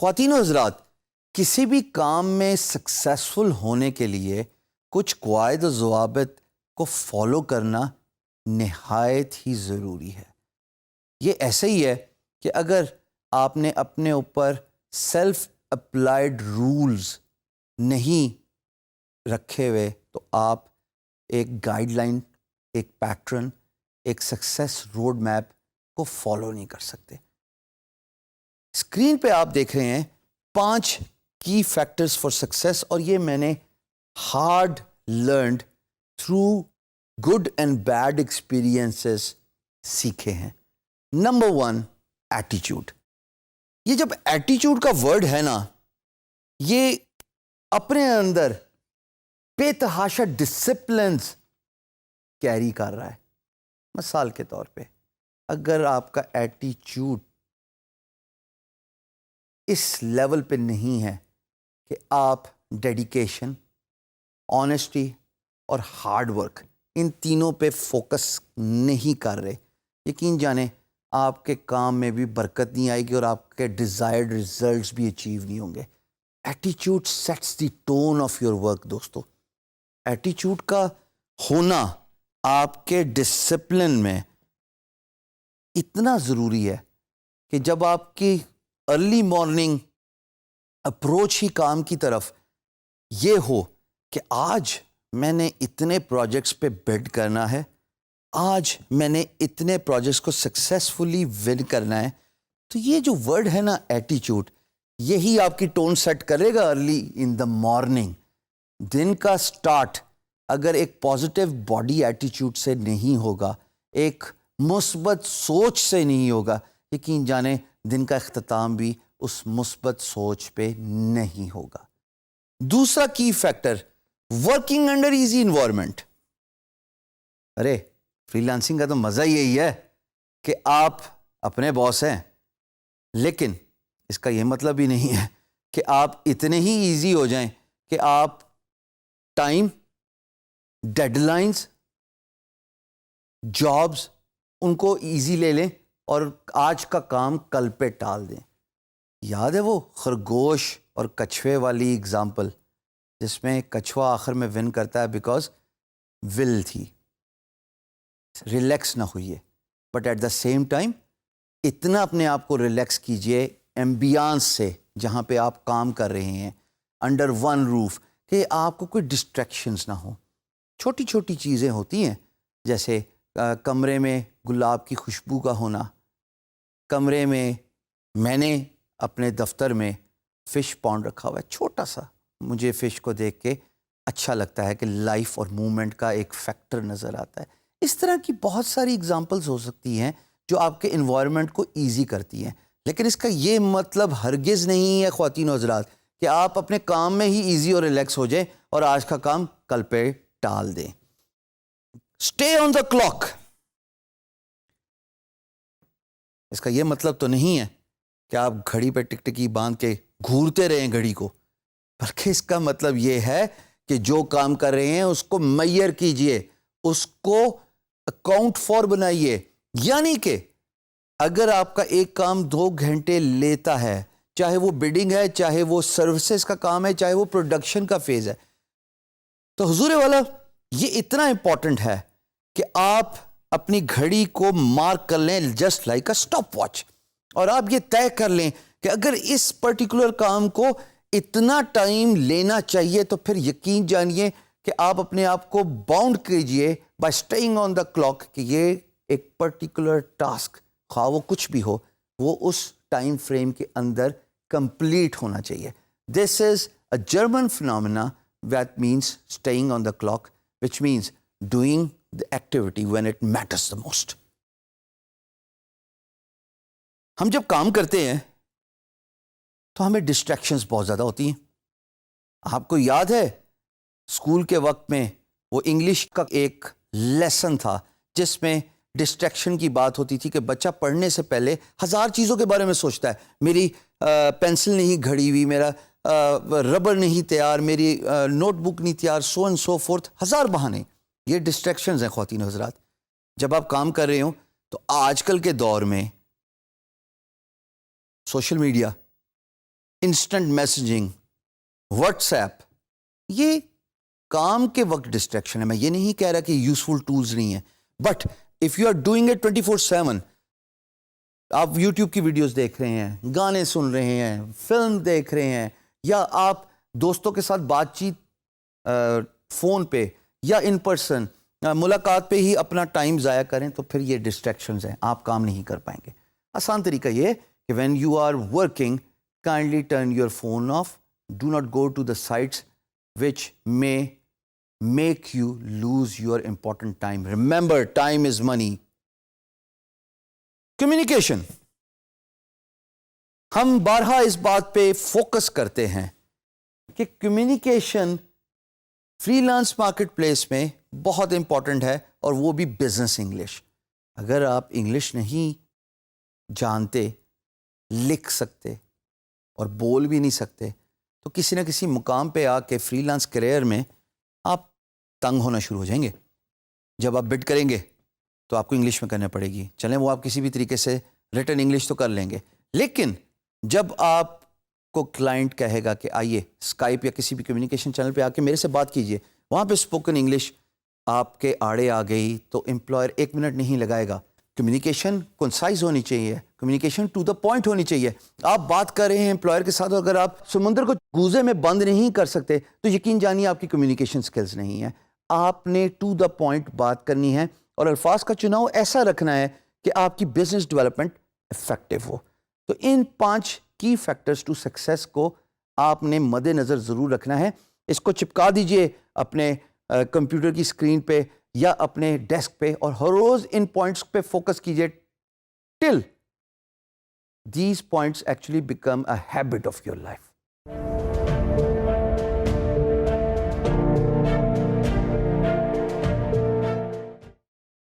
خواتین و حضرات، کسی بھی کام میں سکسیسفل ہونے کے لیے کچھ قواعد و ضوابط کو فالو کرنا نہایت ہی ضروری ہے۔ یہ ایسے ہی ہے کہ اگر آپ نے اپنے اوپر سیلف اپلائیڈ رولز نہیں رکھے ہوئے تو آپ ایک گائیڈ لائن، ایک پیٹرن، ایک سکسیس روڈ میپ کو فالو نہیں کر سکتے۔ اسکرین پہ آپ دیکھ رہے ہیں 5 کی فیکٹرز فار سکسیس، اور یہ میں نے hard learned through good and bad experiences سیکھے ہیں۔ نمبر 1، ایٹیچیوڈ۔ یہ جب ایٹیچیوڈ کا ورڈ ہے نا، یہ اپنے اندر بے تحاشا ڈسپلنز کیری کر رہا ہے۔ مثال کے طور پہ اگر آپ کا ایٹیچیوڈ اس لیول پہ نہیں ہے کہ آپ ڈیڈیکیشن، آنیسٹی اور ہارڈ ورک، ان تینوں پہ فوکس نہیں کر رہے، یقین جانیں آپ کے کام میں بھی برکت نہیں آئے گی اور آپ کے ڈیزائرڈ ریزلٹس بھی اچیو نہیں ہوں گے۔ ایٹیچیوڈ sets the tone of your work. دوستو، ایٹیچیوڈ کا ہونا آپ کے ڈسپلن میں اتنا ضروری ہے کہ جب آپ کی ارلی مارننگ اپروچ ہی کام کی طرف یہ ہو کہ آج میں نے اتنے پروجیکٹس پہ بڈ کرنا ہے، آج میں نے اتنے پروجیکٹس کو سکسیسفلی ون کرنا ہے، تو یہ جو ورڈ ہے نا ایٹیچیوڈ، یہی آپ کی ٹون سیٹ کرے گا ارلی ان دا مارننگ۔ دن کا سٹارٹ اگر ایک پازیٹیو باڈی ایٹیچیوڈ سے نہیں ہوگا، ایک مثبت سوچ سے نہیں ہوگا، یقین جانیں دن کا اختتام بھی اس مثبت سوچ پہ نہیں ہوگا۔ دوسرا key factor, working under easy environment. ارے فری لانسنگ کا تو مزہ یہی ہے کہ آپ اپنے باس ہیں، لیکن اس کا یہ مطلب ہی نہیں ہے کہ آپ اتنے ہی ایزی ہو جائیں کہ آپ ٹائم، ڈیڈ لائنز، جابز ان کو ایزی لے لیں اور آج کا کام کل پہ ٹال دیں۔ یاد ہے وہ خرگوش اور کچھوے والی اگزامپل، جس میں کچھوا آخر میں ون کرتا ہے بیکاز ول تھی، ریلیکس نہ ہوئیے، but at the same time اتنا اپنے آپ کو ریلیکس کیجئے ایمبیانس سے جہاں پہ آپ کام کر رہے ہیں، انڈر ون روف، کہ آپ کو کوئی ڈسٹریکشنز نہ ہوں۔ چھوٹی چھوٹی چیزیں ہوتی ہیں، جیسے کمرے میں گلاب کی خوشبو کا ہونا، کمرے میں نے اپنے دفتر میں فش پونڈ رکھا ہوا ہے، چھوٹا سا، مجھے فش کو دیکھ کے اچھا لگتا ہے کہ لائف اور موومنٹ کا ایک فیکٹر نظر آتا ہے۔ اس طرح کی بہت ساری اگزامپلز ہو سکتی ہیں جو آپ کے انوائرمنٹ کو ایزی کرتی ہیں، لیکن اس کا یہ مطلب ہرگز نہیں ہے خواتین و حضرات کہ آپ اپنے کام میں ہی ایزی اور ریلیکس ہو جائیں اور آج کا کام کل پہ ٹال دیں۔ Stay on the clock. اس کا یہ مطلب تو نہیں ہے کہ آپ گھڑی پہ ٹکٹکی باندھ کے گھورتے رہیں گھڑی کو، بلکہ اس کا مطلب یہ ہے کہ جو کام کر رہے ہیں اس کو میئر کیجئے، اس کو اکاؤنٹ فار بنائیے۔ یعنی کہ اگر آپ کا ایک کام 2 گھنٹے لیتا ہے، چاہے وہ بڈنگ ہے، چاہے وہ سروسز کا کام ہے، چاہے وہ پروڈکشن کا فیز ہے، تو حضور والا یہ اتنا امپورٹنٹ ہے کہ آپ اپنی گھڑی کو مارک کر لیں just like a stop watch, اور آپ یہ طے کر لیں کہ اگر اس پرٹیکولر کام کو اتنا ٹائم لینا چاہیے تو پھر یقین جانیے کہ آپ اپنے آپ کو باؤنڈ کیجئے by staying on the clock کہ یہ ایک پرٹیکولر ٹاسک، خواہ وہ کچھ بھی ہو، وہ اس ٹائم فریم کے اندر کمپلیٹ ہونا چاہیے۔ This is a German phenomena that means staying on the clock, which means doing the activity when it matters the most. ہم جب کام کرتے ہیں تو ہمیں ڈسٹریکشنز بہت زیادہ ہوتی ہیں۔ آپ کو یاد ہے اسکول کے وقت میں وہ انگلش کا ایک لیسن تھا جس میں ڈسٹریکشن کی بات ہوتی تھی کہ بچہ پڑھنے سے پہلے 1000 چیزوں کے بارے میں سوچتا ہے، میری پینسل نہیں گھڑی ہوئی، میرا ربر نہیں تیار، میری نوٹ بک نہیں تیار، سو اینڈ سو فورتھ، 1000 بہانے۔ یہ ڈسٹریکشنز ہیں خواتین و حضرات۔ جب آپ کام کر رہے ہوں تو آج کل کے دور میں social media, instant messaging, what's app, یہ کام کے وقت ڈسٹریکشن ہے. میں یہ نہیں کہہ رہا کہ یوزفل ٹولز نہیں ہیں, but if you are doing it 24/7, آپ یوٹیوب کی ویڈیوز دیکھ رہے ہیں, گانے سن رہے ہیں, فلم دیکھ رہے ہیں, یا آپ دوستوں کے ساتھ بات چیت فون پہ یا ان پرسن ملاقات پہ ہی اپنا ٹائم ضائع کریں, تو پھر یہ ڈسٹریکشنز ہیں, آپ کام نہیں کر پائیں گے. آسان طریقہ یہ کہ when you are working, kindly turn your phone off. Do not go to the sites which may make you lose your important time. Remember, time is money. Communication. ہم بارہا اس بات پہ فوکس کرتے ہیں کہ communication free lance market place میں بہت important ہے, اور وہ بھی بزنس انگلش. اگر آپ انگلش نہیں جانتے, لکھ سکتے اور بول بھی نہیں سکتے, تو کسی نہ کسی مقام پہ آ کے فری لانس کیریئر میں آپ تنگ ہونا شروع ہو جائیں گے. جب آپ بڈ کریں گے تو آپ کو انگلش میں کرنا پڑے گی. چلیں وہ آپ کسی بھی طریقے سے ریٹن انگلش تو کر لیں گے, لیکن جب آپ کو کلائنٹ کہے گا کہ آئیے اسکائپ یا کسی بھی کمیونیکیشن چینل پہ آ کے میرے سے بات کیجئے, وہاں پہ اسپوکن انگلش آپ کے آڑے آ گئی, تو امپلائر 1 منٹ نہیں لگائے گا. کمیونیکیشن کنسائز ہونی چاہیے, کمیونیکیشن ٹو دا پوائنٹ ہونی چاہیے. آپ بات کر رہے ہیں امپلائر کے ساتھ, اگر آپ سمندر کو گوزے میں بند نہیں کر سکتے تو یقین جانیے آپ کی کمیونیکیشن سکلز نہیں ہیں. آپ نے ٹو دا پوائنٹ بات کرنی ہے, اور الفاظ کا چناؤ ایسا رکھنا ہے کہ آپ کی بزنس ڈیولپمنٹ افیکٹو ہو. تو ان 5 کی فیکٹرز ٹو سکسیس کو آپ نے مد نظر ضرور رکھنا ہے. اس کو چپکا دیجئے اپنے کمپیوٹر کی اسکرین پہ یا اپنے ڈیسک پہ, اور ہر روز ان پوائنٹس پہ فوکس کیجئے till these points actually become a habit of your life.